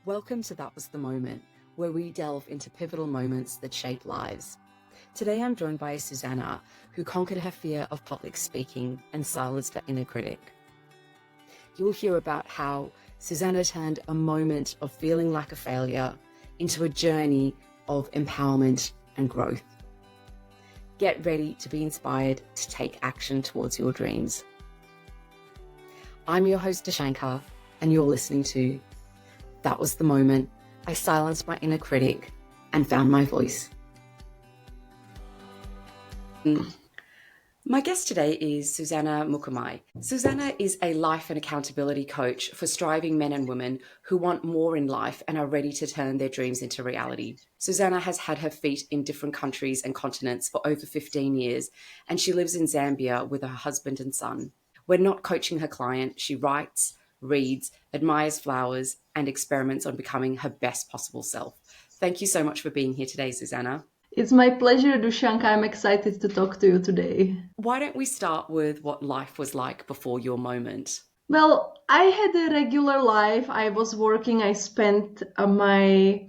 Welcome to That Was the Moment, where we delve into pivotal moments that shape lives. Today I'm joined by Zuzana, who conquered her fear of public speaking and silenced her inner critic. You'll hear about how Zuzana turned a moment of feeling like a failure into a journey of empowerment and growth. Get ready to be inspired to take action towards your dreams. I'm your host, Dashankar, and you're listening to That Was the Moment I silenced my inner critic and found my voice. My guest today is Zuzana Mukumayi. Zuzana is a life and accountability coach for striving men and women who want more in life and are ready to turn their dreams into reality. Zuzana has had her feet in different countries and continents for over 15 years, and she lives in Zambia with her husband and son. When not coaching her client, she writes, reads, admires flowers, and experiments on becoming her best possible self. Thank you so much for being here today, Zuzana. It's my pleasure, Dushanka. I'm excited to talk to you today. Why don't we start with what life was like before your moment? Well, I had a regular life. I was working. I spent my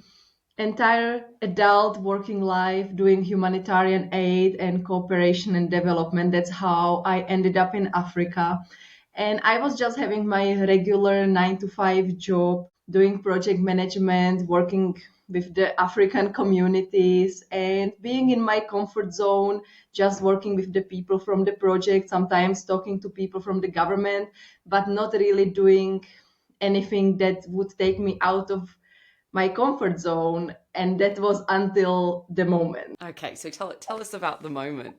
entire adult working life doing humanitarian aid and cooperation and development. That's how I ended up in Africa. And I was just having my regular 9 to 5 job, doing project management, working with the African communities and being in my comfort zone, just working with the people from the project, sometimes talking to people from the government, but not really doing anything that would take me out of my comfort zone. And that was until the moment. Okay, so tell us about the moment.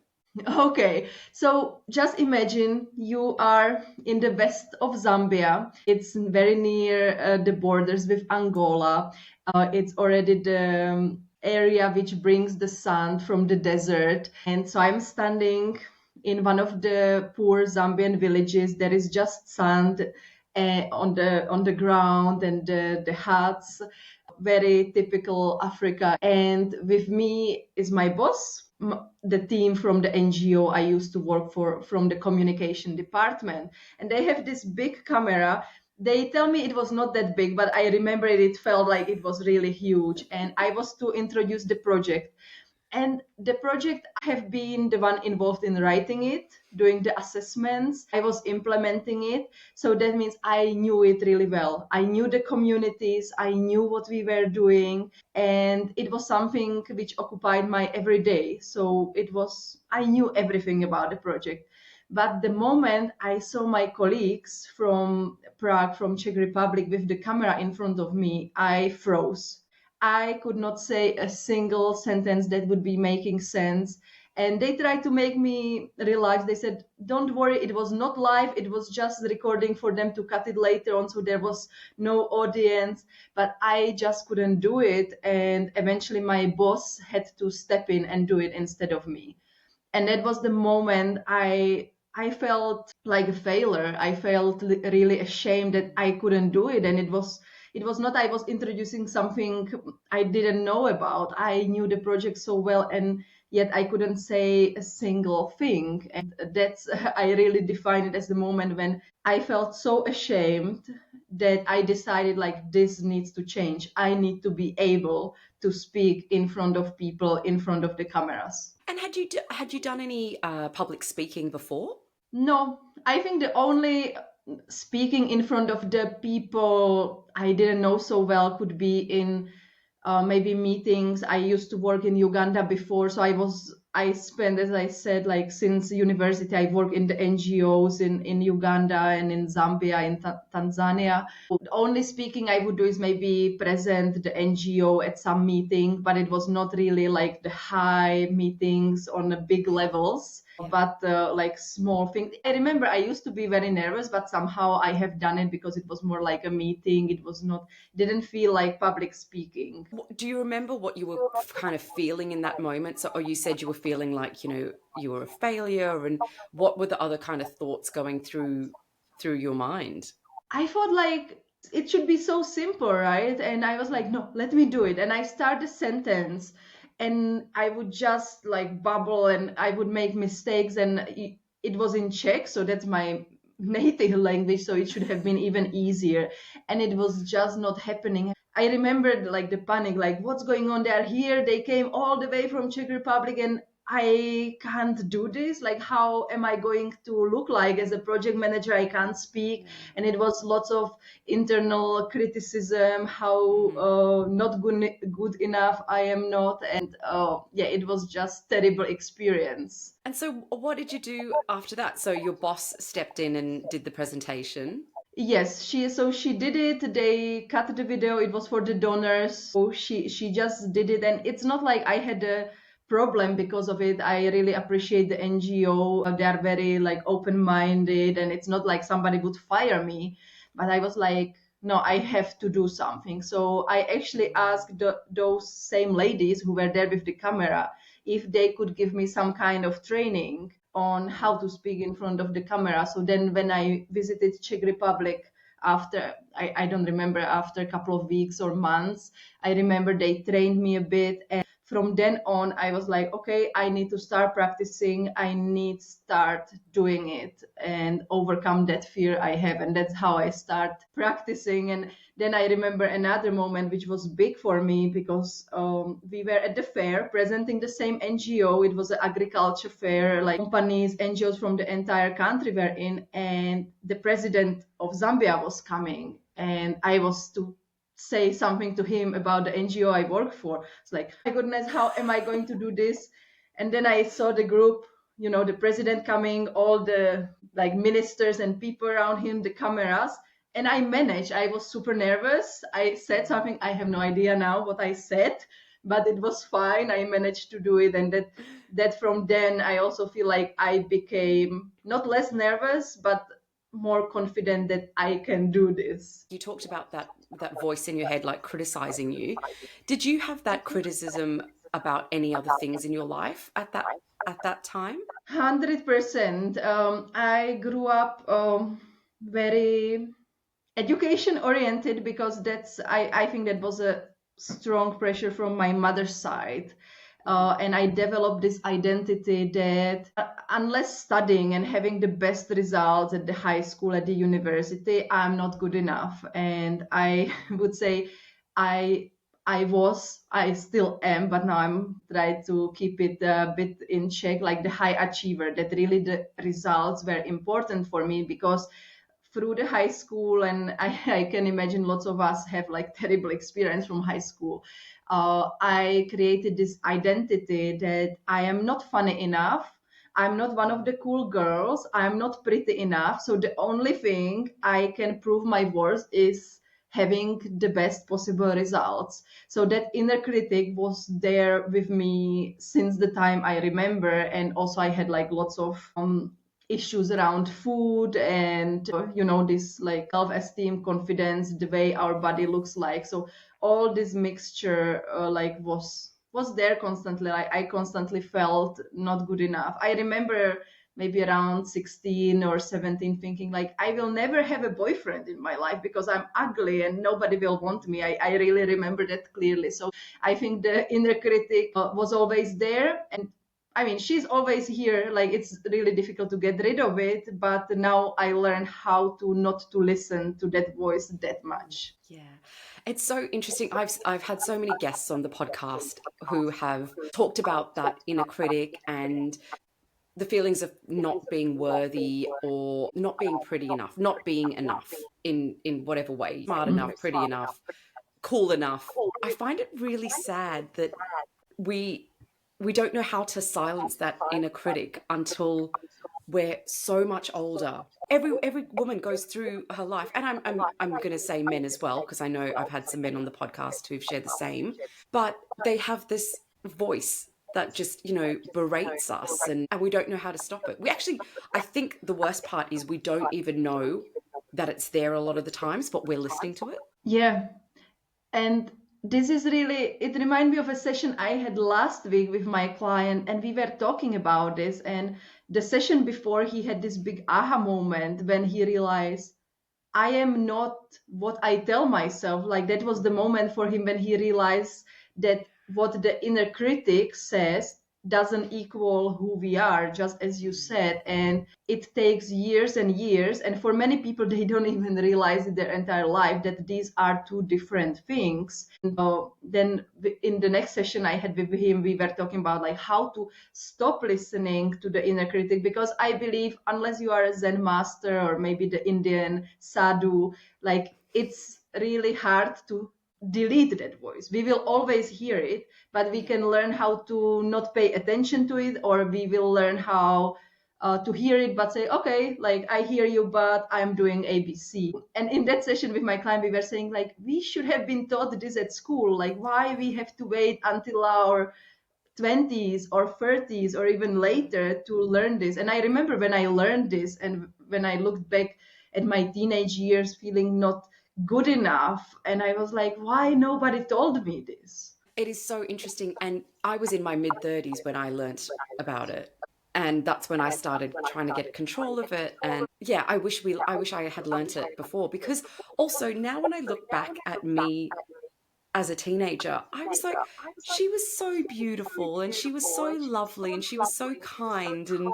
Okay, so just imagine you are in the west of Zambia. It's very near the borders with Angola. It's already the area which brings the sun from the desert. And so I'm standing in one of the poor Zambian villages. There is just sand on the ground and the huts, very typical Africa. And with me is my boss, the team from the NGO I used to work for, from the communication department. And they have this big camera. They tell me it was not that big, but I remember it felt like it was really huge. And I was to introduce the project. And the project, I have been the one involved in writing it, doing the assessments. I was implementing it. So that means I knew it really well. I knew the communities. I knew what we were doing. And it was something which occupied my everyday. So I knew everything about the project. But the moment I saw my colleagues from Prague, from Czech Republic with the camera in front of me, I froze. I could not say a single sentence that would be making sense. And they tried to make me relax. They said, don't worry, it was not live. It was just recording for them to cut it later on. So there was no audience, but I just couldn't do it. And eventually my boss had to step in and do it instead of me. And that was the moment I felt like a failure. I felt really ashamed that I couldn't do it. And it was not I was introducing something I didn't know about. I knew the project so well, and yet I couldn't say a single thing. And that's I really define it as the moment when I felt so ashamed that I decided like this needs to change. I need to be able to speak in front of people, in front of the cameras. And had you done any public speaking before? No, I think the only speaking in front of the people I didn't know so well could be in maybe meetings. I used to work in Uganda before, so I spent, as I said, like since university, I work in the NGOs in Uganda and in Zambia, in Tanzania. The only speaking I would do is maybe present the NGO at some meeting, but it was not really like the high meetings on the big levels, but like small things. I remember I used to be very nervous, but somehow I have done it because it was more like a meeting. It was not, didn't feel like public speaking. Do you remember what you were kind of feeling in that moment? So, or you said you were feeling like, you were a failure, and what were the other kind of thoughts going through your mind? I thought like it should be so simple, right? And I was like, no, let me do it. And I start a sentence and I would just like bubble and I would make mistakes, and it was in Czech, so that's my native language, so it should have been even easier. And it was just not happening. I remembered like the panic, like what's going on? They are here. They came all the way from Czech Republic, and I can't do this. Like, how am I going to look like as a project manager? I can't speak, Yeah. and it was lots of internal criticism. How Mhm. not good enough I am not, and yeah, it was just terrible experience. And so, what did you do after that? So, your boss stepped in and did the presentation. Yes, she did it. They cut the video. It was for the donors. So she just did it, and it's not like I had a problem because of it. I really appreciate the NGO. They are very like open-minded, and it's not like somebody would fire me. But I was like, no, I have to do something. So I actually asked those same ladies who were there with the camera if they could give me some kind of training on how to speak in front of the camera. So then when I visited Czech Republic after, I don't remember, after a couple of weeks or months, I remember they trained me a bit. And from then on, I was like, okay, I need to start practicing. I need to start doing it and overcome that fear I have. And that's how I start practicing. And then I remember another moment which was big for me because we were at the fair presenting the same NGO. It was an agriculture fair, like companies, NGOs from the entire country were in, and the president of Zambia was coming, and I was to say something to him about the NGO I work for. It's like, my goodness, how am I going to do this? And then I saw the group, the president coming, all the like ministers and people around him, the cameras, and I managed. I was super nervous. I said something. I have no idea now what I said, but it was fine. I managed to do it, and that from then I also feel like I became not less nervous, but more confident that I can do this. You talked about that voice in your head like criticizing you. Did you have that criticism about any other things in your life at that time? 100%. I grew up very education oriented because I think that was a strong pressure from my mother's side. And I developed this identity that unless studying and having the best results at the high school, at the university, I'm not good enough. And I would say I I still am, but now I'm trying to keep it a bit in check, like the high achiever, that really the results were important for me because through the high school, and I can imagine lots of us have like terrible experience from high school. I created this identity that I am not funny enough. I'm not one of the cool girls. I'm not pretty enough. So the only thing I can prove my worth is having the best possible results. So that inner critic was there with me since the time I remember. And also I had like lots of issues around food and this like self-esteem, confidence, the way our body looks like. So all this mixture like was there constantly. I constantly felt not good enough. I remember maybe around 16 or 17 thinking like I will never have a boyfriend in my life because I'm ugly and nobody will want me. I really remember that clearly. So I think the inner critic was always there, and I mean, she's always here. Like it's really difficult to get rid of it, but now I learn how to not to listen to that voice that much. Yeah. It's so interesting. I've had so many guests on the podcast who have talked about that inner critic and the feelings of not being worthy or not being pretty enough, not being enough in whatever way, smart enough, pretty enough, cool enough. I find it really sad that we we don't know how to silence that inner critic until we're so much older. Every woman goes through her life, and I'm going to say men as well because I know I've had some men on the podcast who've shared the same, but they have this voice that just berates us, and we don't know how to stop it. We actually, I think the worst part is we don't even know that it's there a lot of the times, but we're listening to it. Yeah. And this is really, it reminds me of a session I had last week with my client, and we were talking about this. And the session before, he had this big aha moment when he realized I am not what I tell myself. Like that was the moment for him when he realized that what the inner critic says doesn't equal who we are, just as you said. And it takes years and years. And for many people, they don't even realize in their entire life that these are two different things. Then in the next session I had with him, we were talking about like how to stop listening to the inner critic, because I believe unless you are a Zen master or maybe the Indian sadhu, like it's really hard to delete that voice. We will always hear it, but we can learn how to not pay attention to it, or we will learn how to hear it but say, okay, like I hear you, but I'm doing ABC. And in that session with my client, we were saying like we should have been taught this at school. Like why we have to wait until our 20s or 30s or even later to learn this? And I remember when I learned this, and when I looked back at my teenage years feeling not good enough, and I was like, why nobody told me this? It is so interesting. And I was in my mid 30s when I learnt about it. And that's when I started trying to get control of it. And yeah, I wish I had learnt it before, because also now when I look back at me as a teenager, I was like, she was so beautiful and she was so lovely and she was so kind, and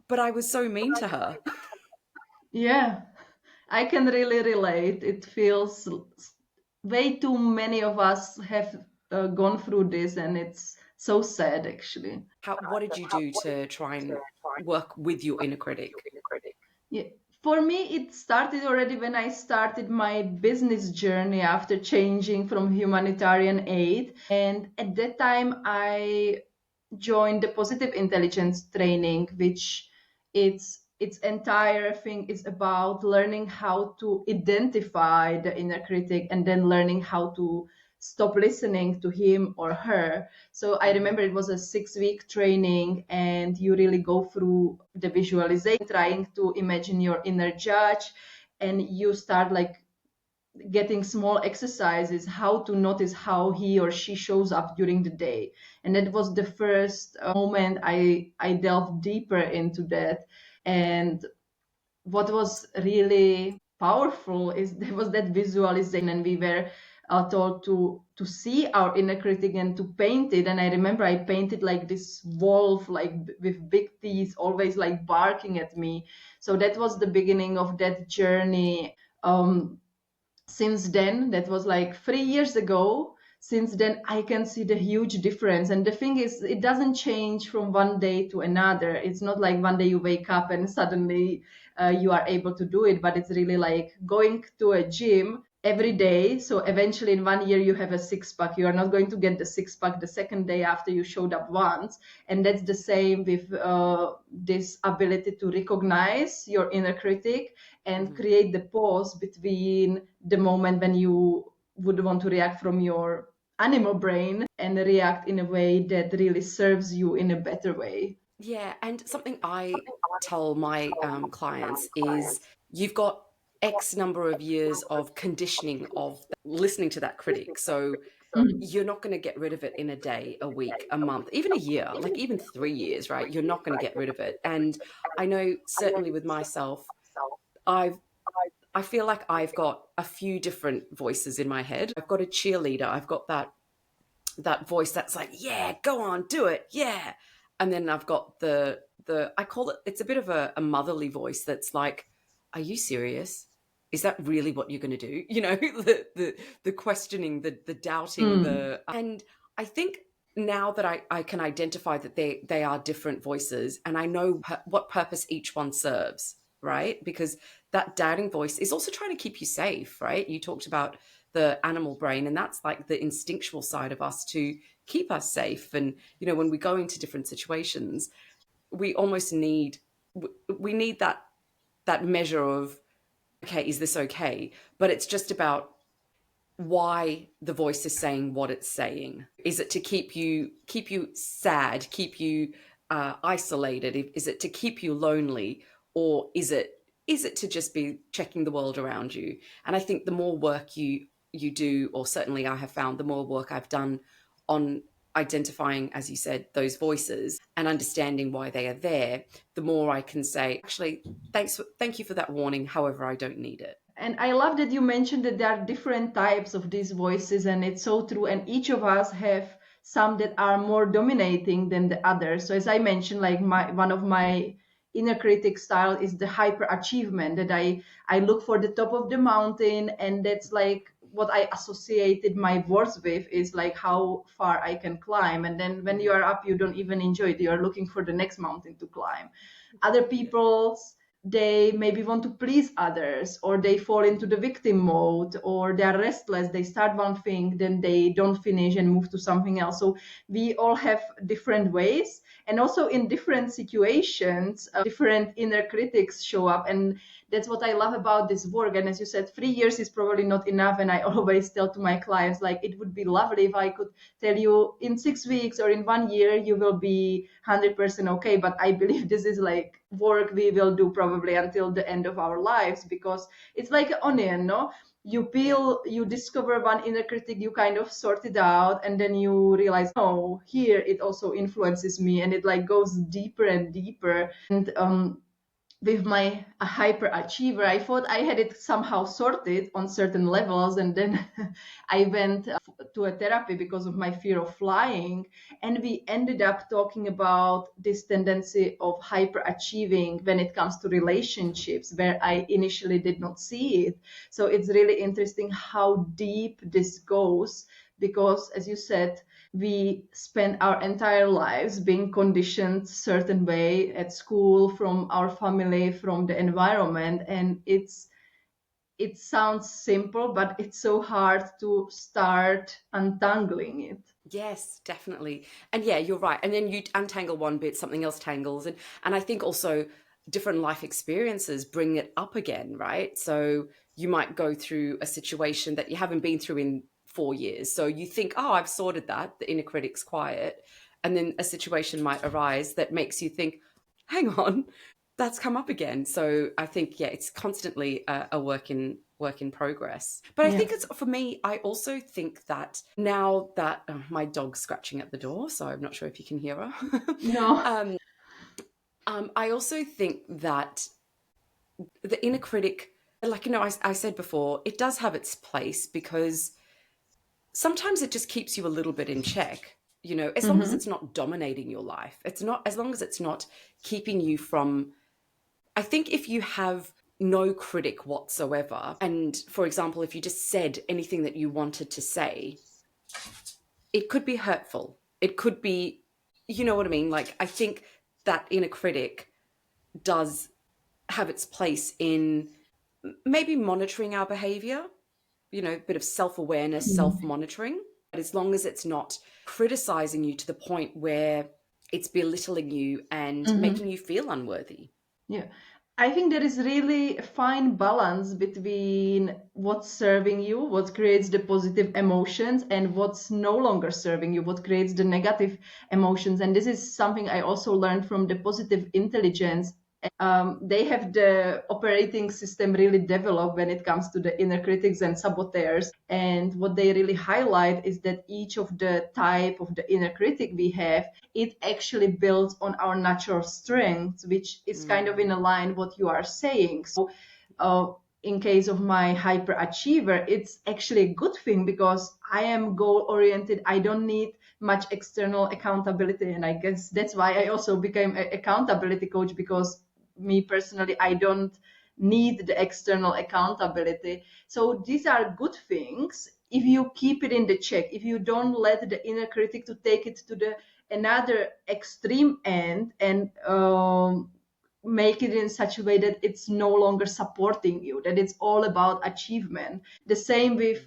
but I was so mean to her. Yeah, I can really relate. It feels way too many of us have gone through this, and it's so sad actually. What did you do to try and work with your inner critic? Yeah. For me, it started already when I started my business journey after changing from humanitarian aid. And at that time, I joined the positive intelligence training, which its entire thing is about learning how to identify the inner critic and then learning how to stop listening to him or her. So I remember it was a 6 week training, and you really go through the visualization, trying to imagine your inner judge, and you start like getting small exercises how to notice how he or she shows up during the day. And that was the first moment I delved deeper into that. And what was really powerful is there was that visualization, and we were told to see our inner critic and to paint it. And I remember I painted like this wolf, like with big teeth, always like barking at me. So that was the beginning of that journey. Since then, that was like 3 years ago, since then I can see the huge difference. And the thing is, it doesn't change from one day to another. It's not like one day you wake up and suddenly you are able to do it, but it's really like going to a gym every day. So eventually in 1 year you have a six pack. You are not going to get the six pack the second day after you showed up once. And that's the same with this ability to recognize your inner critic and Mhm. create the pause between the moment when you would want to react from your animal brain and react in a way that really serves you in a better way. Yeah, and something I tell my clients is you've got X number of years of conditioning of listening to that critic. So Mhm. you're not going to get rid of it in a day, a week, a month, even a year, like even 3 years, right? You're not going to get rid of it. And I know certainly with myself, I've I feel like I've got a few different voices in my head. I've got a cheerleader. I've got that voice that's like, yeah, go on, do it, yeah. And then I've got the I call it, it's a bit of a motherly voice that's like, are you serious? Is that really what you're going to do? You know, the questioning, the doubting, Mm. the and I think now that I can identify that they are different voices, and I know what purpose each one serves, right? Because that doubting voice is also trying to keep you safe, right? You talked about the animal brain, and that's like the instinctual side of us to keep us safe. And you know, when we go into different situations, we almost need we need that measure of, okay, is this okay? But it's just about why the voice is saying what it's saying. Is it to keep you sad, keep you isolated? Is it to keep you lonely, or is it to just be checking the world around you? And I think the more work you do, or certainly I have found, the more work I've done on identifying, as you said, those voices and understanding why they are there, the more I can say, actually, thank you for that warning. However, I don't need it. And I love that you mentioned that there are different types of these voices, and it's so true. And each of us have some that are more dominating than the others. So as I mentioned, like one of my inner critic style is the hyper achievement, that I look for the top of the mountain, and that's like what I associated my words with, is like how far I can climb. And then when you are up, you don't even enjoy it. You are looking for the next mountain to climb. Other Yeah. people's, they maybe want to please others, or they fall into the victim mode, or they are restless. They start one thing, then they don't finish and move to something else. So we all have different ways, and also in different situations, different inner critics show up. And that's what I love about this work. And as you said, 3 years is probably not enough. And I always tell to my clients, like, it would be lovely if I could tell you in 6 weeks or in 1 year you will be 100% okay. But I believe this is like work we will do probably until the end of our lives, because it's like an onion, no? You Yeah. peel, you discover one inner critic, you kind of sort it out, and then you realize, oh, here it also influences me, and it like goes deeper and deeper. And with my hyperachiever, I thought I had it somehow sorted on certain levels, and then I went to a therapy because of my fear of flying, and we ended up talking about this tendency of hyperachieving when it comes to relationships, where I initially did not see it. So it's really interesting how deep this goes, because as you said, we spend our entire lives being conditioned certain way at school, from our family, from the environment. And it sounds simple, but it's so hard to start untangling it. Yes, definitely. And yeah, you're right. And then you untangle one bit, something else tangles. And I think also different life experiences bring it up again, right? So you might go through a situation that you haven't been through in 4 years. So you think, oh, I've sorted that, the inner critic's quiet. And then a situation might arise that makes you think, hang on, that's come up again. So I think, yeah, it's constantly a work in progress. But I Yeah. think it's, for me, I also think that now that my dog's scratching at the door, so I'm not sure if you can hear her. No. um, I also think that the inner critic, like, I said before, it does have its place, because sometimes it just keeps you a little bit in check. As long as Mm-hmm. it's not dominating your life, it's not, as long as it's not keeping you from, I think if you have no critic whatsoever, and for example, if you just said anything that you wanted to say, it could be hurtful. It could be, you know what I mean? Like, I think that inner critic does have its place in maybe monitoring our behavior, a bit of self awareness, self monitoring. But as long as it's not criticizing you to the point where it's belittling you and Mm-hmm. making you feel unworthy. Yeah. I think there is really a fine balance between what's serving you, what creates the positive emotions, and what's no longer serving you, what creates the negative emotions. And this is something I also learned from the positive intelligence. They have the operating system really developed when it comes to the inner critics and saboteurs. And what they really highlight is that each of the type of the inner critic we have, it actually builds on our natural strengths, which is kind of in Mm. a line what you are saying. So in case of my hyperachiever, it's actually a good thing, because I am goal oriented. I don't need much external accountability. And I guess that's why I also became an accountability coach, because me personally, I don't need the external accountability. So these are good things if you keep it in the check, if you don't let the inner critic to take it to the another extreme end, and make it in such a way that it's no longer supporting you, that it's all about achievement. The same with,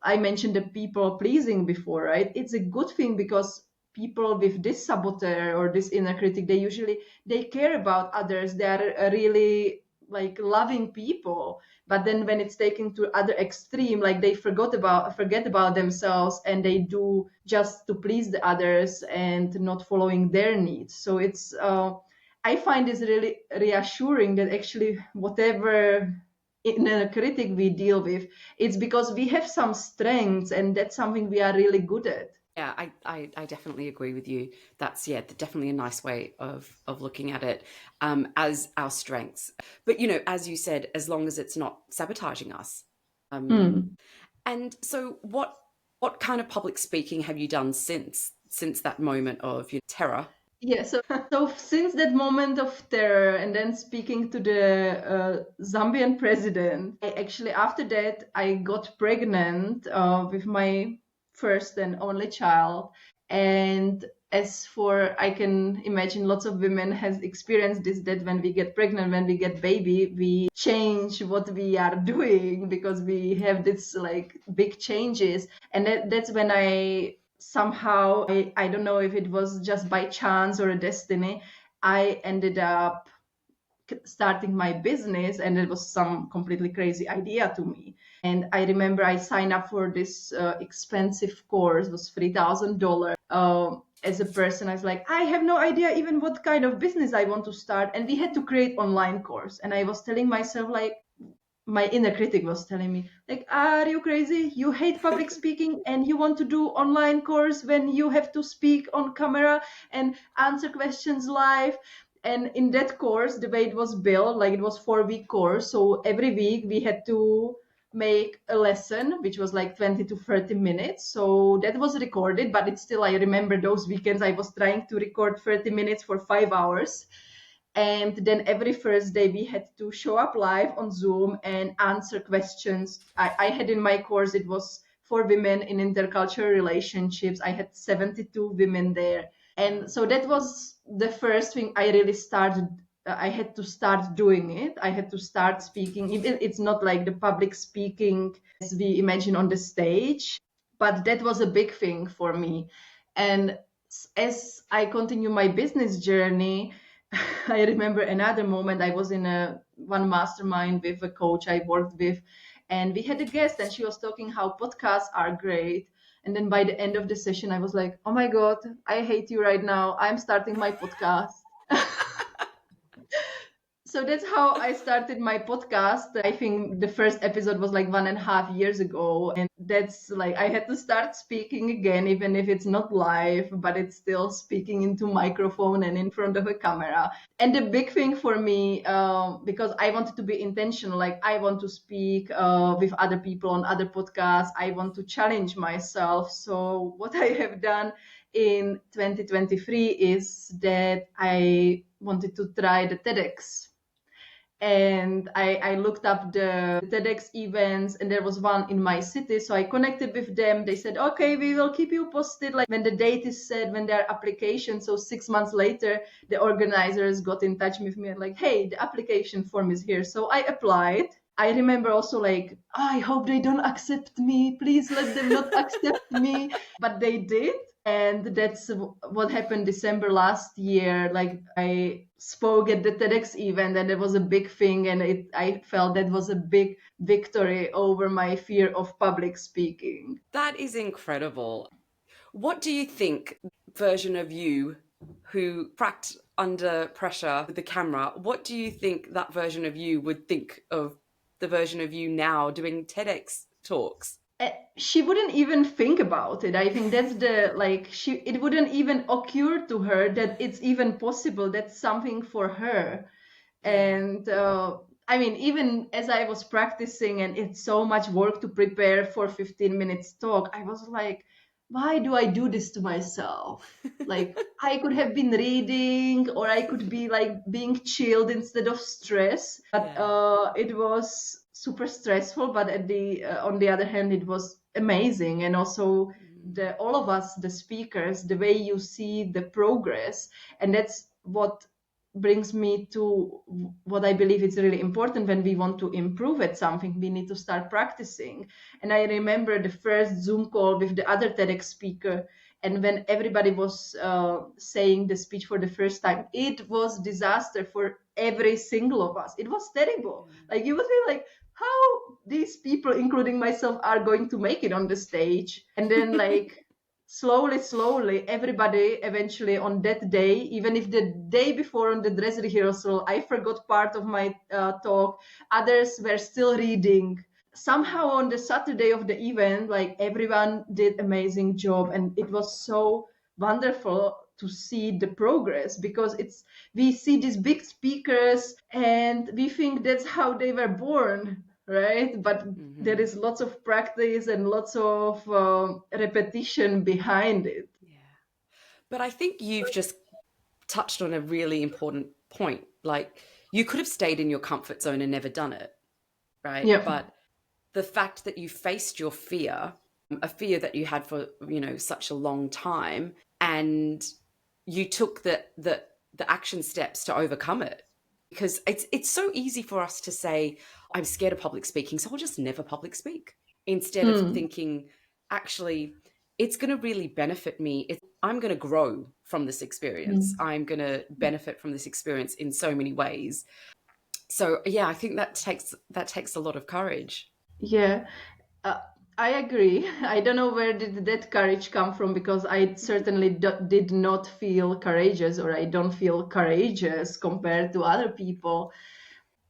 I mentioned the people pleasing before, right? It's a good thing, because people with this saboteur or this inner critic, they care about others. They are really like loving people. But then when it's taken to other extreme, like they forget about themselves, and they do just to please the others and not following their needs. So it's I find this really reassuring, that actually whatever inner critic we deal with, it's because we have some strengths, and that's something we are really good at. Yeah, I definitely agree with you. That's, yeah, definitely a nice way of looking at it, as our strengths. But as you said, as long as it's not sabotaging us. Um, Mm. and so, what kind of public speaking have you done since since that moment of terror? Yeah, so since that moment of terror, and then speaking to the Zambian president, I actually after that I got pregnant with my first and only child. And as for I can imagine, lots of women has experienced this, that when we get pregnant, when we get baby, we change what we are doing because we have this like big changes. And that's when I somehow, I don't know if it was just by chance or a destiny, I ended up starting my business, and it was some completely crazy idea to me. And I remember I signed up for this expensive course. It was $3,000. As a person, I was like, I have no idea even what kind of business I want to start, and we had to create online course. And I was telling myself, like, my inner critic was telling me, like, are you crazy? You hate public speaking and you want to do online course when you have to speak on camera and answer questions live. And in that course, the way it was built, like, it was 4-week course, so every week we had to make a lesson which was like 20 to 30 minutes. So that was recorded, but it's still, I remember those weekends I was trying to record 30 minutes for 5 hours. And then every first day we had to show up live on Zoom and answer questions. I had in my course, it was for women in intercultural relationships. I had 72 women there. And so that was the first thing I really started. I had to start doing it. I had to start speaking. It's not like the public speaking as we imagine on the stage, but that was a big thing for me. And as I continue my business journey, I remember another moment. I was in one mastermind with a coach I worked with, and we had a guest, and she was talking how podcasts are great. And then by the end of the session, I was like, oh my God, I hate you right now. I'm starting my podcast. So that's how I started my podcast. I think the first episode was like 1.5 years ago. And that's like, I had to start speaking again, even if it's not live, but it's still speaking into microphone and in front of a camera. And the big thing for me, because I wanted to be intentional, like I want to speak with other people on other podcasts. I want to challenge myself. So what I have done in 2023 is that I wanted to try the TEDx. And I looked up the TEDx events, and there was one in my city. So I connected with them. They said, okay, we will keep you posted, like when the date is set, when there are applications. So 6 months later, the organizers got in touch with me and like, hey, the application form is here. So I applied. I remember also like, oh, I hope they don't accept me. Please let them not accept me. But they did. And that's what happened December last year. Like I spoke at the TEDx event, and it was a big thing. And I felt that was a big victory over my fear of public speaking. That is incredible. What do you think version of you who cracked under pressure with the camera, what do you think that version of you would think of the version of you now doing TEDx talks? She wouldn't even think about it. I think that's the like it wouldn't even occur to her that it's even possible. That's something for her. Yeah. And I mean, even as I was practicing, and it's so much work to prepare for 15 minutes talk, I was like, why do I do this to myself? Like I could have been reading, or I could be like being chilled instead of stress. But Yeah. it was super stressful. But at the on the other hand, it was amazing. And also the all of us, the speakers, the way you see the progress, and that's what brings me to what I believe is really important. When we want to improve at something, we need to start practicing. And I remember the first Zoom call with the other TEDx speaker, and when everybody was saying the speech for the first time, it was disaster for every single of us. It was terrible. Like you would be like, how these people, including myself, are going to make it on the stage. And then like slowly, everybody eventually on that day, even if the day before on the dress rehearsal, I forgot part of my talk, others were still reading. Somehow on the Saturday of the event, like everyone did amazing job. And it was so wonderful to see the progress, because we see these big speakers and we think that's how they were born, right? But there is lots of practice and lots of repetition behind it. Yeah. But I think you've just touched on a really important point. Like, you could have stayed in your comfort zone and never done it, right? Yeah. But the fact that you faced your fear, a fear that you had for, such a long time, and you took the action steps to overcome it. Because it's so easy for us to say, I'm scared of public speaking, so I'll just never public speak. Instead of Hmm. thinking, actually, it's going to really benefit me. I'm going to grow from this experience. Hmm. I'm going to benefit from this experience in so many ways. So yeah, I think that takes a lot of courage. Yeah. Uh, I agree. I don't know where did that courage come from, because I certainly did not feel courageous, or I don't feel courageous compared to other people.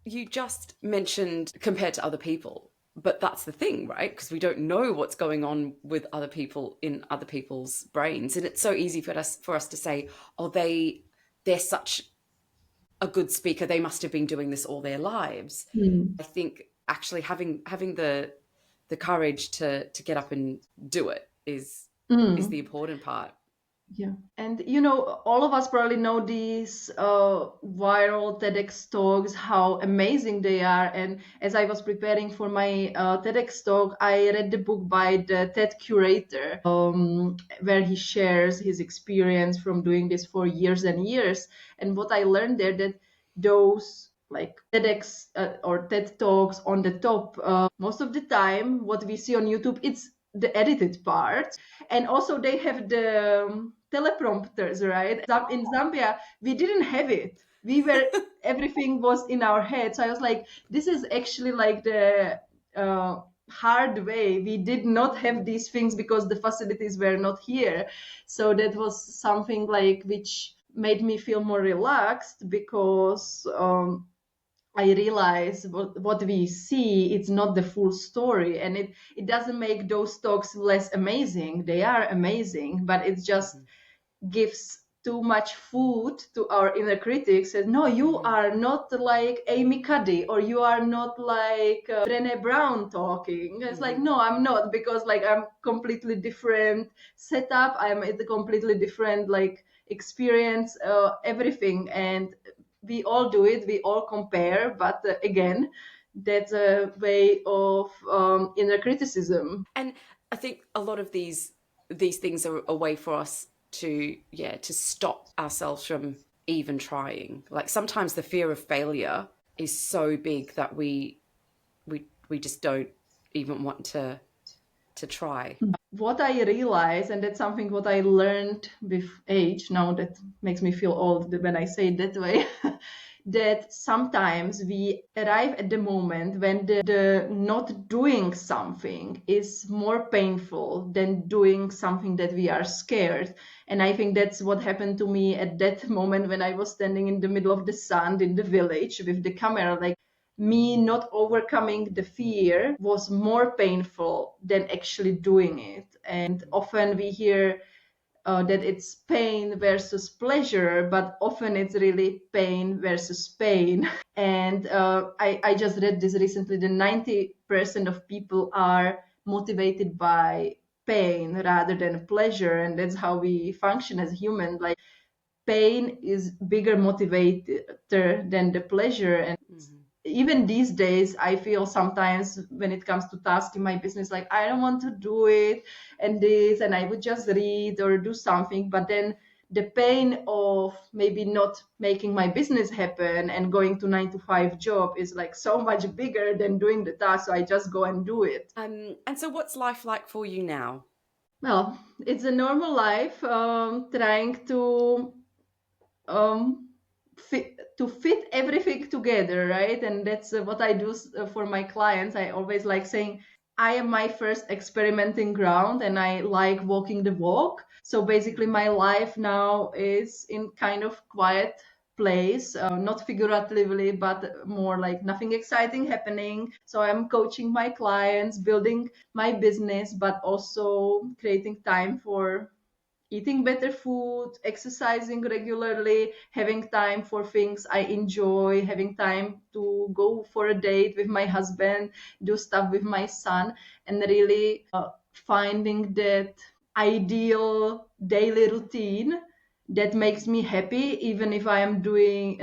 You just mentioned compared to other people, but that's the thing, right? Because we don't know what's going on with other people in other people's brains, and it's so easy for us to say, oh, they're such a good speaker, they must have been doing this all their lives. Hmm. I think actually having the courage to get up and do it is the Hmm. important part. Yeah. And all of us probably know these viral TEDx talks, how amazing they are. And as I was preparing for my TEDx talk, I read the book by the TED curator, where he shares his experience from doing this for years and years. And what I learned there, that those like TEDx or TED talks on the top, most of the time, what we see on YouTube, it's the edited part. And also they have the teleprompters, right? In Zambia we didn't have it. We were Everything was in our head. So I was like, this is actually like the hard way. We did not have these things because the facilities were not here. So that was something like which made me feel more relaxed, because I realize what we see, it's not the full story, and it doesn't make those talks less amazing. They are amazing, but it just Mm-hmm. gives too much food to our inner critics. Says, no, you Mm-hmm. are not like Amy Cuddy, or you are not like Brené Brown talking. It's like, Mm-hmm. no, I'm not, because like I'm completely different setup. I'm at a completely different like experience, everything. And we all do it, we all compare, but again, that's a way of inner criticism. And I think a lot of these things are a way for us to stop ourselves from even trying. Like, sometimes the fear of failure is so big that we just don't even want to try. What I realize, and that's something what I learned with age, now that makes me feel old when I say it that way, that sometimes we arrive at the moment when the not doing something is more painful than doing something that we are scared. And I think that's what happened to me at that moment when I was standing in the middle of the sun in the village with the camera. Like, me not overcoming the fear was more painful than actually doing it. And often we hear that it's pain versus pleasure, but often it's really pain versus pain. And I just read this recently, the 90% of people are motivated by pain rather than pleasure. And that's how we function as humans. Like, pain is bigger motivator than the pleasure. And Mm-hmm. even these days I feel sometimes when it comes to tasks in my business, like I don't want to do it, and this, and I would just read or do something, but then the pain of maybe not making my business happen and going to 9 to 5 job is like so much bigger than doing the task, so I just go and do it. And so, what's life like for you now? Well, it's a normal life, trying to um, fit everything together, right? And that's what I do for my clients. I always like saying, I am my first experimenting ground, and I like walking the walk. So basically, Mm-hmm. my life now is in kind of quiet place, not figuratively, but more like nothing exciting happening. So I'm coaching my clients, building my business, but also creating time for eating better food, exercising regularly, having time for things I enjoy, having time to go for a date with my husband, do stuff with my son, and really finding that ideal daily routine that makes me happy, even if I am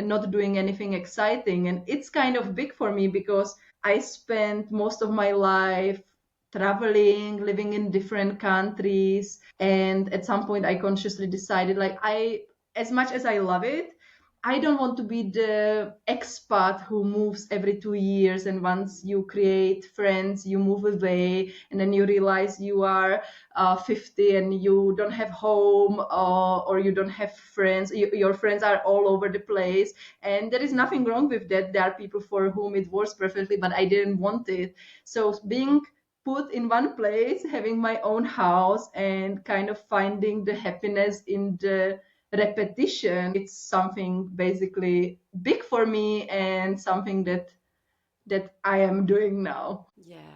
not doing anything exciting. And it's kind of big for me because I spent most of my life traveling, living in different countries. And at some point I consciously decided, like, as much as I love it, I don't want to be the expat who moves every 2 years, and once you create friends, you move away, and then you realize you are 50 and you don't have home, or you don't have friends. Your friends are all over the place, and there is nothing wrong with that. There are people for whom it works perfectly, but I didn't want it. So being put in one place, having my own house, and kind of finding the happiness in the repetition, it's something basically big for me, and something that I am doing now. Yeah.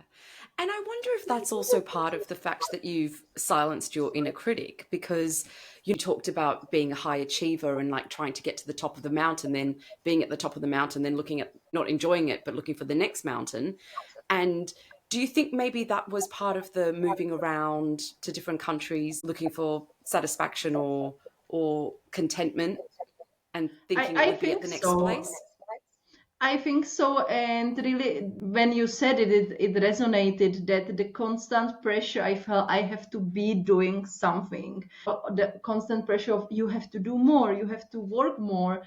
And I wonder if that's also part of the fact that you've silenced your inner critic, because you talked about being a high achiever and like trying to get to the top of the mountain, then being at the top of the mountain, then looking at not enjoying it, but looking for the next mountain. And do you think maybe that was part of the moving around to different countries, looking for satisfaction or contentment and thinking it I would be at think the next so. place? I think so. And really, when you said it resonated, that the constant pressure I felt I have to be doing something. The constant pressure of you have to do more, you have to work more.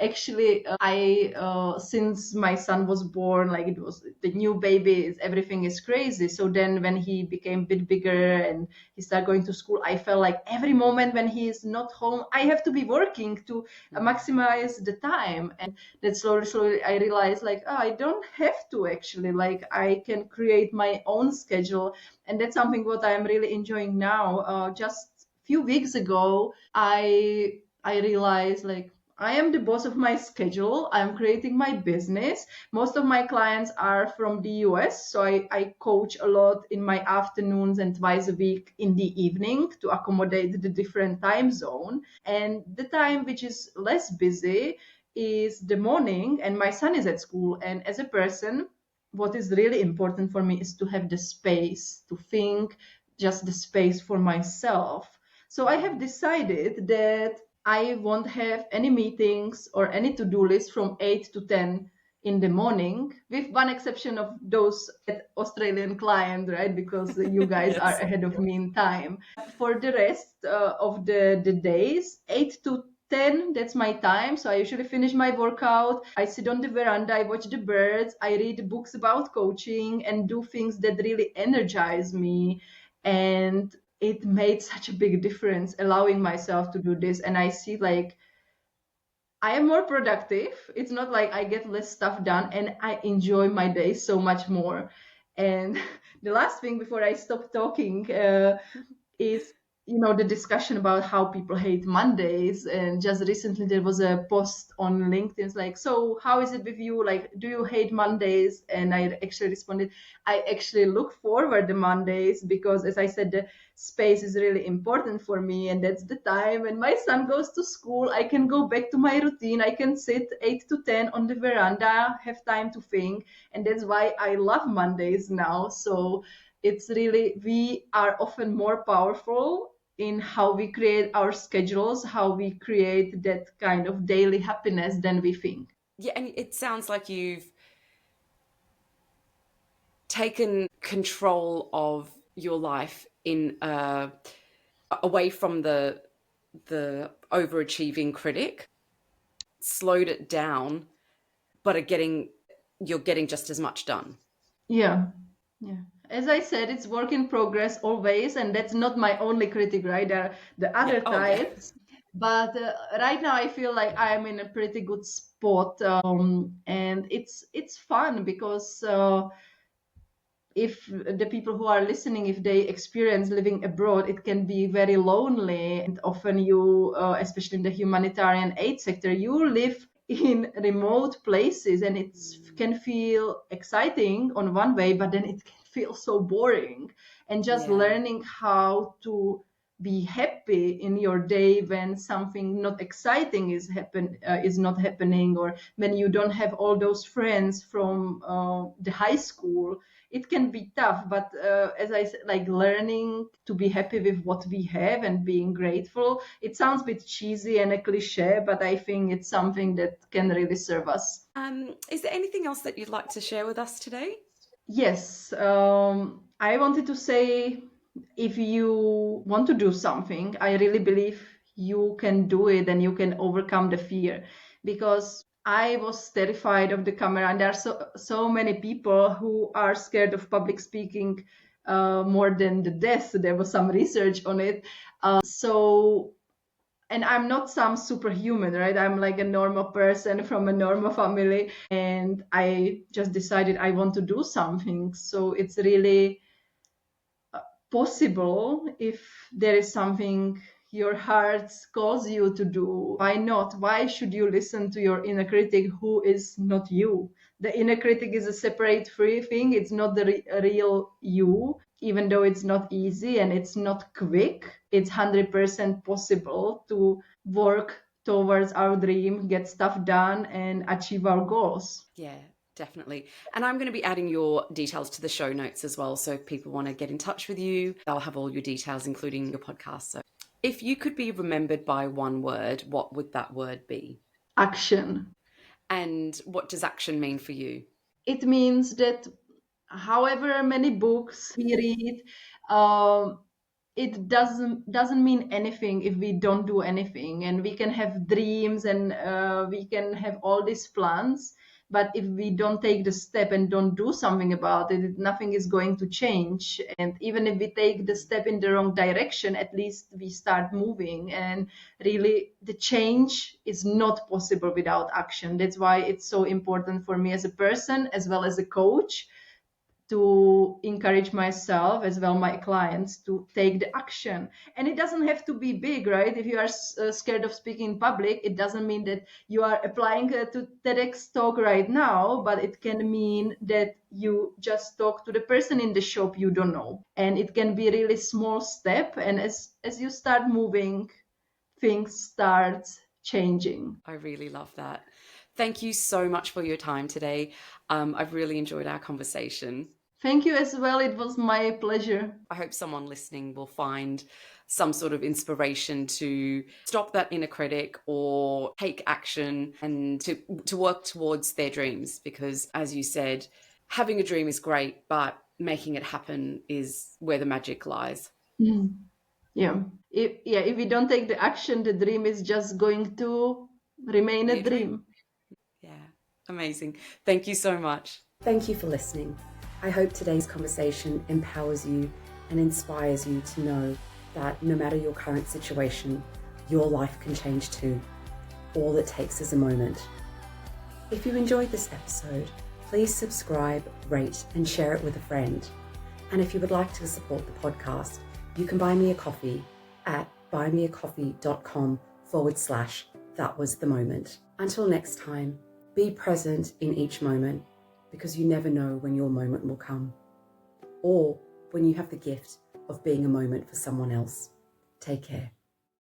Actually, I since my son was born, like, it was the new baby, everything is crazy. So then when he became a bit bigger and he started going to school, I felt like every moment when he is not home, I have to be working to maximize the time. And that slowly I realized, like, oh, I don't have to, actually, like, I can create my own schedule. And that's something what I'm really enjoying now. Just few weeks ago, I realized, like, I am the boss of my schedule. I'm creating my business. Most of my clients are from the US, so I coach a lot in my afternoons and twice a week in the evening to accommodate the different time zone. And the time which is less busy is the morning, and my son is at school. And as a person, what is really important for me is to have the space to think, just the space for myself. So I have decided that I won't have any meetings or any to-do list from 8 to 10 in the morning, with one exception of those Australian client, right? Because you guys are Yes. ahead of me in time. For the rest of the days, 8 to 10, that's my time. So I usually finish my workout. I sit on the veranda, I watch the birds, I read books about coaching, and do things that really energize me. And it made such a big difference allowing myself to do this. And I see, like, I am more productive. It's not like I get less stuff done, and I enjoy my day so much more. And the last thing before I stop talking is, the discussion about how people hate Mondays. And just recently there was a post on LinkedIn. It's like, so how is it with you? Like, do you hate Mondays? And I actually responded, I actually look forward to Mondays, because, as I said, the space is really important for me, and that's the time when my son goes to school. I can go back to my routine. I can sit 8 to 10 on the veranda, have time to think. And that's why I love Mondays now. So it's really, we are often more powerful in how we create our schedules, how we create that kind of daily happiness than we think. Yeah, and it sounds like you've taken control of your life in away from the overachieving critic, slowed it down, but you're getting just as much done. Yeah. Yeah. As I said, it's work in progress always, and that's not my only critic, right? There are the Yeah. other Oh yeah. types. But right now, I feel like I'm in a pretty good spot, and it's fun because if the people who are listening, if they experience living abroad, it can be very lonely. And often you, especially in the humanitarian aid sector, you live in remote places, and it can feel exciting on one way, but then it can feel so boring. And just Yeah. learning how to be happy in your day when something not exciting is not happening, or when you don't have all those friends from the high school, it can be tough, but as I said, like learning to be happy with what we have and being grateful, it sounds a bit cheesy and a cliche, but I think it's something that can really serve us. Is there anything else that you'd like to share with us today? Yes, I wanted to say, if you want to do something, I really believe you can do it and you can overcome the fear, because I was terrified of the camera, and there are so many people who are scared of public speaking more than the death. There was some research on it. So, and I'm not some superhuman, right? I'm like a normal person from a normal family, and I just decided I want to do something. So it's really possible. If there is something your heart calls you to do, why not? Why should you listen to your inner critic, who is not you? The inner critic is a separate free thing. It's not the real you. Even though it's not easy and it's not quick, it's 100% possible to work towards our dream, get stuff done, and achieve our goals. Yeah, definitely. And I'm going to be adding your details to the show notes as well. So if people want to get in touch with you, they'll have all your details, including your podcast. So if you could be remembered by one word, what would that word be? Action. And what does action mean for you? It means that however many books we read, um, it doesn't mean anything if we don't do anything. And we can have dreams, and we can have all these plans, but if we don't take the step and don't do something about it, nothing is going to change. And even if we take the step in the wrong direction, at least we start moving. And really, the change is not possible without action. That's why it's so important for me as a person as well as a coach, to encourage myself as well my clients to take the action. And it doesn't have to be big, right? If you are scared of speaking in public, it doesn't mean that you are applying to TEDx talk right now, but it can mean that you just talk to the person in the shop you don't know. And it can be a really small step, and as you start moving, things start changing. I really love that. Thank you so much for your time today. I've really enjoyed our conversation. Thank you as well. It was my pleasure. I hope someone listening will find some sort of inspiration to stop that inner critic or take action and to work towards their dreams. Because as you said, having a dream is great, but making it happen is where the magic lies. Mm. Yeah. If we don't take the action, the dream is just going to remain Be a a dream. dream. Yeah, amazing. Thank you so much. Thank you for listening. I hope today's conversation empowers you and inspires you to know that no matter your current situation, your life can change too. All it takes is a moment. If you enjoyed this episode, please subscribe, rate, and share it with a friend. And if you would like to support the podcast, you can buy me a coffee at buymeacoffee.com/thatwasthemoment. Until next time, be present in each moment, because you never know when your moment will come, or when you have the gift of being a moment for someone else. Take care.